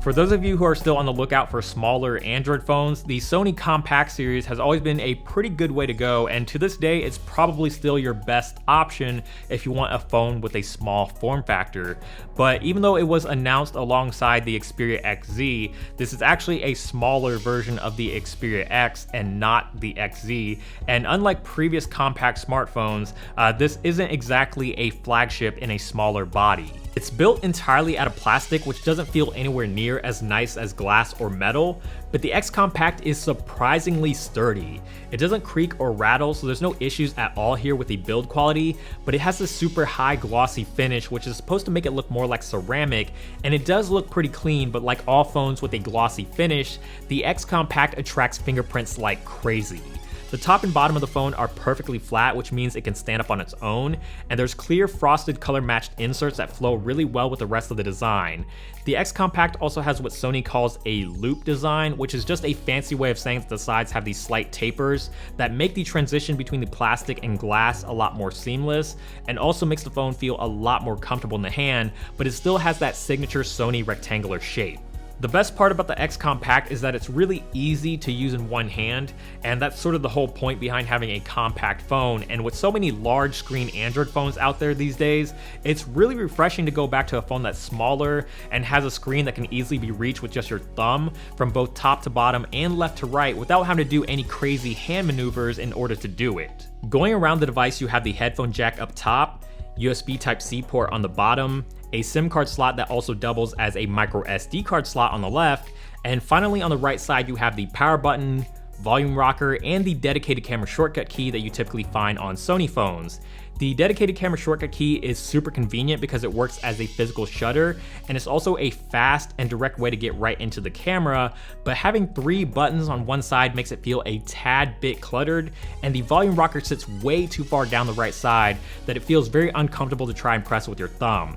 For those of you who are still on the lookout for smaller Android phones, the Sony Compact series has always been a pretty good way to go, and to this day it's probably still your best option if you want a phone with a small form factor. But even though it was announced alongside the Xperia XZ, this is actually a smaller version of the Xperia X and not the XZ, and unlike previous compact smartphones, this isn't exactly a flagship in a smaller body. It's built entirely out of plastic, which doesn't feel anywhere near as nice as glass or metal, but the X Compact is surprisingly sturdy. It doesn't creak or rattle, so there's no issues at all here with the build quality, but it has this super high glossy finish, which is supposed to make it look more like ceramic, and it does look pretty clean, but like all phones with a glossy finish, the X Compact attracts fingerprints like crazy. The top and bottom of the phone are perfectly flat, which means it can stand up on its own, and there's clear frosted color matched inserts that flow really well with the rest of the design. The X Compact also has what Sony calls a loop design, which is just a fancy way of saying that the sides have these slight tapers that make the transition between the plastic and glass a lot more seamless, and also makes the phone feel a lot more comfortable in the hand, but it still has that signature Sony rectangular shape. The best part about the X Compact is that it's really easy to use in one hand, and that's sort of the whole point behind having a compact phone. And with so many large screen Android phones out there these days, it's really refreshing to go back to a phone that's smaller and has a screen that can easily be reached with just your thumb from both top to bottom and left to right without having to do any crazy hand maneuvers in order to do it. Going around the device, you have the headphone jack up top, USB Type-C port on the bottom, a SIM card slot that also doubles as a micro SD card slot on the left, and finally on the right side you have the power button, volume rocker, and the dedicated camera shortcut key that you typically find on Sony phones. The dedicated camera shortcut key is super convenient because it works as a physical shutter, and it's also a fast and direct way to get right into the camera, but having 3 buttons on one side makes it feel a tad bit cluttered, and the volume rocker sits way too far down the right side that it feels very uncomfortable to try and press with your thumb.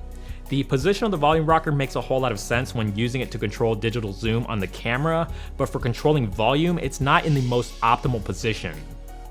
The position of the volume rocker makes a whole lot of sense when using it to control digital zoom on the camera, but for controlling volume, it's not in the most optimal position.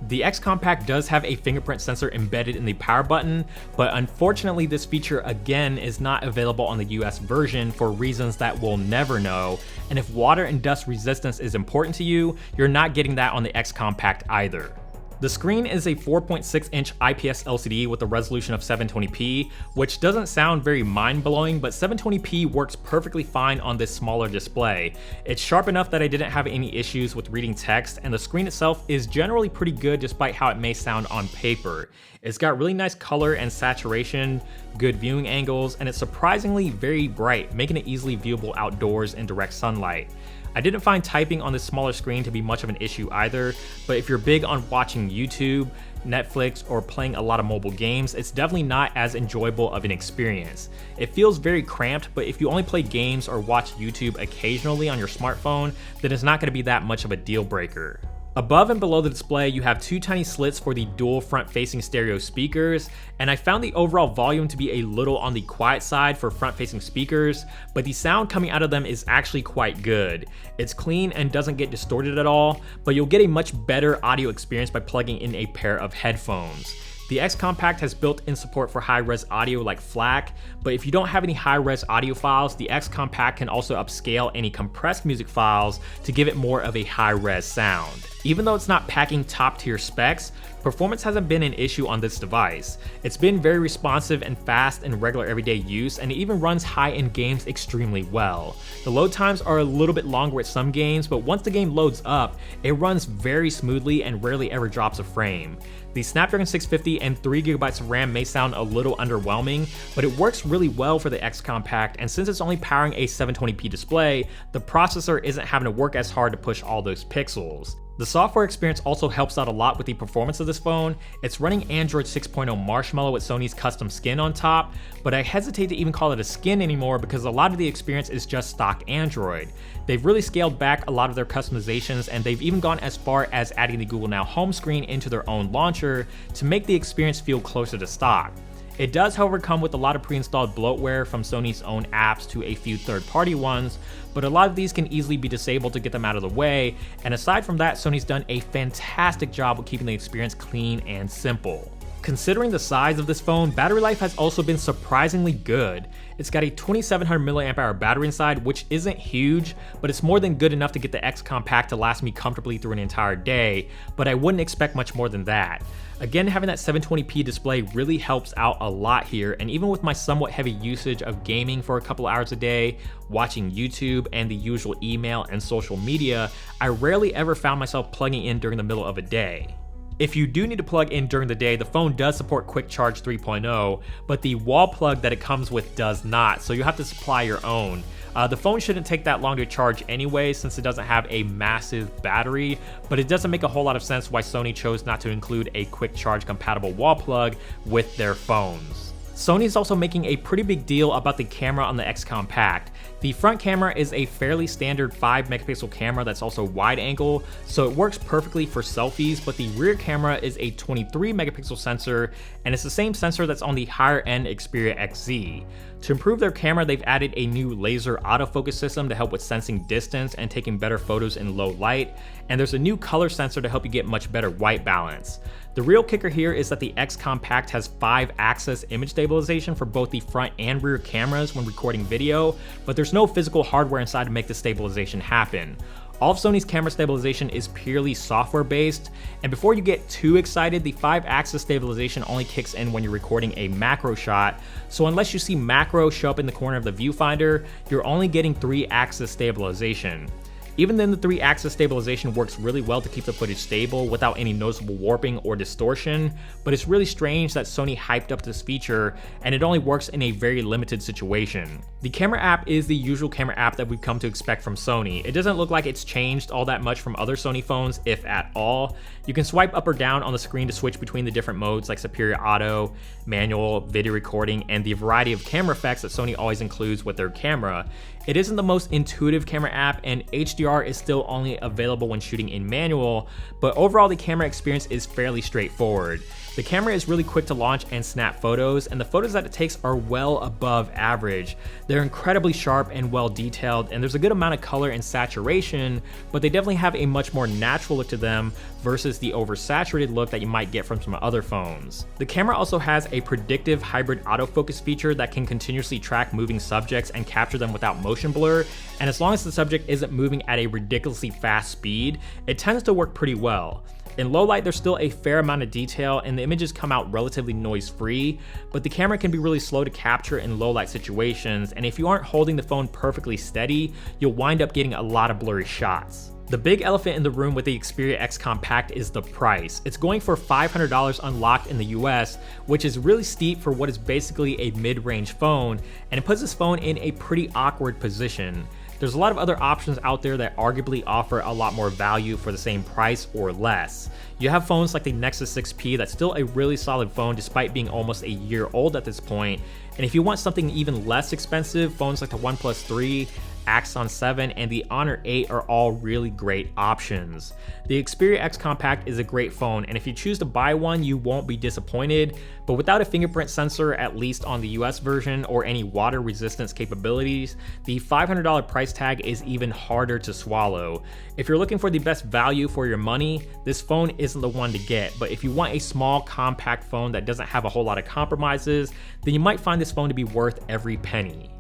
The X Compact does have a fingerprint sensor embedded in the power button, but unfortunately this feature again is not available on the US version for reasons that we'll never know, and if water and dust resistance is important to you, you're not getting that on the X Compact either. The screen is a 4.6-inch IPS LCD with a resolution of 720p, which doesn't sound very mind-blowing, but 720p works perfectly fine on this smaller display. It's sharp enough that I didn't have any issues with reading text, and the screen itself is generally pretty good despite how it may sound on paper. It's got really nice color and saturation, good viewing angles, and it's surprisingly very bright, making it easily viewable outdoors in direct sunlight. I didn't find typing on this smaller screen to be much of an issue either, but if you're big on watching YouTube, Netflix, or playing a lot of mobile games, it's definitely not as enjoyable of an experience. It feels very cramped, but if you only play games or watch YouTube occasionally on your smartphone, then it's not going to be that much of a deal breaker. Above and below the display, you have 2 tiny slits for the dual front-facing stereo speakers, and I found the overall volume to be a little on the quiet side for front-facing speakers, but the sound coming out of them is actually quite good. It's clean and doesn't get distorted at all, but you'll get a much better audio experience by plugging in a pair of headphones. The X Compact has built-in support for high-res audio like FLAC, but if you don't have any high-res audio files, the X Compact can also upscale any compressed music files to give it more of a high-res sound. Even though it's not packing top-tier specs, performance hasn't been an issue on this device. It's been very responsive and fast in regular everyday use, and it even runs high-end games extremely well. The load times are a little bit longer with some games, but once the game loads up, it runs very smoothly and rarely ever drops a frame. The Snapdragon 650 and 3GB of RAM may sound a little underwhelming, but it works really well for the X Compact, and since it's only powering a 720p display, the processor isn't having to work as hard to push all those pixels. The software experience also helps out a lot with the performance of this phone. It's running Android 6.0 Marshmallow with Sony's custom skin on top, but I hesitate to even call it a skin anymore because a lot of the experience is just stock Android. They've really scaled back a lot of their customizations, and they've even gone as far as adding the Google Now home screen into their own launcher to make the experience feel closer to stock. It does, however, come with a lot of pre-installed bloatware from Sony's own apps to a few third-party ones, but a lot of these can easily be disabled to get them out of the way, and aside from that, Sony's done a fantastic job with keeping the experience clean and simple. considering the size of this phone, battery life has also been surprisingly good. It's got a 2700 mAh battery inside, which isn't huge, but it's more than good enough to get the X Compact to last me comfortably through an entire day, but I wouldn't expect much more than that. Again, having that 720p display really helps out a lot here, and even with my somewhat heavy usage of gaming for a couple hours a day, watching YouTube, and the usual email and social media, I rarely ever found myself plugging in during the middle of a day. If you do need to plug in during the day, the phone does support Quick Charge 3.0, but the wall plug that it comes with does not, so you'll have to supply your own. The phone shouldn't take that long to charge anyway, since it doesn't have a massive battery, but it doesn't make a whole lot of sense why Sony chose not to include a quick charge compatible wall plug with their phones. Sony is also making a pretty big deal about the camera on the X Compact. The front camera is a fairly standard 5 megapixel camera that's also wide angle, so it works perfectly for selfies, but the rear camera is a 23 megapixel sensor, and it's the same sensor that's on the higher end Xperia XZ. To improve their camera, they've added a new laser autofocus system to help with sensing distance and taking better photos in low light, and there's a new color sensor to help you get much better white balance. The real kicker here is that the X Compact has 5-axis image stabilization for both the front and rear cameras when recording video, but there's no physical hardware inside to make the stabilization happen. All of Sony's camera stabilization is purely software based, and before you get too excited, the 5-axis stabilization only kicks in when you're recording a macro shot, so unless you see macro show up in the corner of the viewfinder, you're only getting 3-axis stabilization. Even then, the 3-axis stabilization works really well to keep the footage stable without any noticeable warping or distortion, but it's really strange that Sony hyped up this feature and it only works in a very limited situation. The camera app is the usual camera app that we've come to expect from Sony. It doesn't look like it's changed all that much from other Sony phones, if at all. You can swipe up or down on the screen to switch between the different modes like Superior Auto, manual, video recording, and the variety of camera effects that Sony always includes with their camera. It isn't the most intuitive camera app, and HDR is still only available when shooting in manual, but overall the camera experience is fairly straightforward. The camera is really quick to launch and snap photos, and the photos that it takes are well above average. They're incredibly sharp and well detailed, and there's a good amount of color and saturation, but they definitely have a much more natural look to them versus the oversaturated look that you might get from some other phones. The camera also has a predictive hybrid autofocus feature that can continuously track moving subjects and capture them without motion blur, and as long as the subject isn't moving at a ridiculously fast speed, it tends to work pretty well. In low light, there's still a fair amount of detail and the images come out relatively noise-free, but the camera can be really slow to capture in low light situations, and if you aren't holding the phone perfectly steady, you'll wind up getting a lot of blurry shots. The big elephant in the room with the Xperia X Compact is the price. It's going for $500 unlocked in the US, which is really steep for what is basically a mid-range phone, and it puts this phone in a pretty awkward position. There's a lot of other options out there that arguably offer a lot more value for the same price or less. You have phones like the Nexus 6P that's still a really solid phone despite being almost a year old at this point, and if you want something even less expensive, phones like the OnePlus 3, Axon 7, and the Honor 8 are all really great options. The Xperia X Compact is a great phone, and if you choose to buy one, you won't be disappointed, but without a fingerprint sensor, at least on the US version, or any water resistance capabilities, the $500 price tag is even harder to swallow. If you're looking for the best value for your money, this phone isn't the one to get, but if you want a small, compact phone that doesn't have a whole lot of compromises, then you might find this phone to be worth every penny.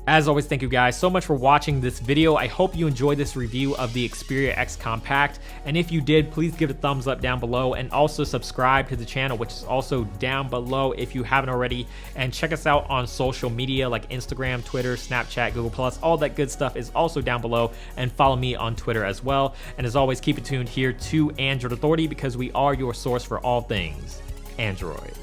As always, thank you guys so much for watching this video. I hope you enjoyed this review of the Xperia X Compact, and if you did, please give it a thumbs up down below and also subscribe to the channel, which is also down below if you haven't already, and check us out on social media like Instagram, Twitter, Snapchat, Google+, all that good stuff is also down below, and follow me on Twitter as well. And as always, keep it tuned here to Android Authority because we are your source for all things Android.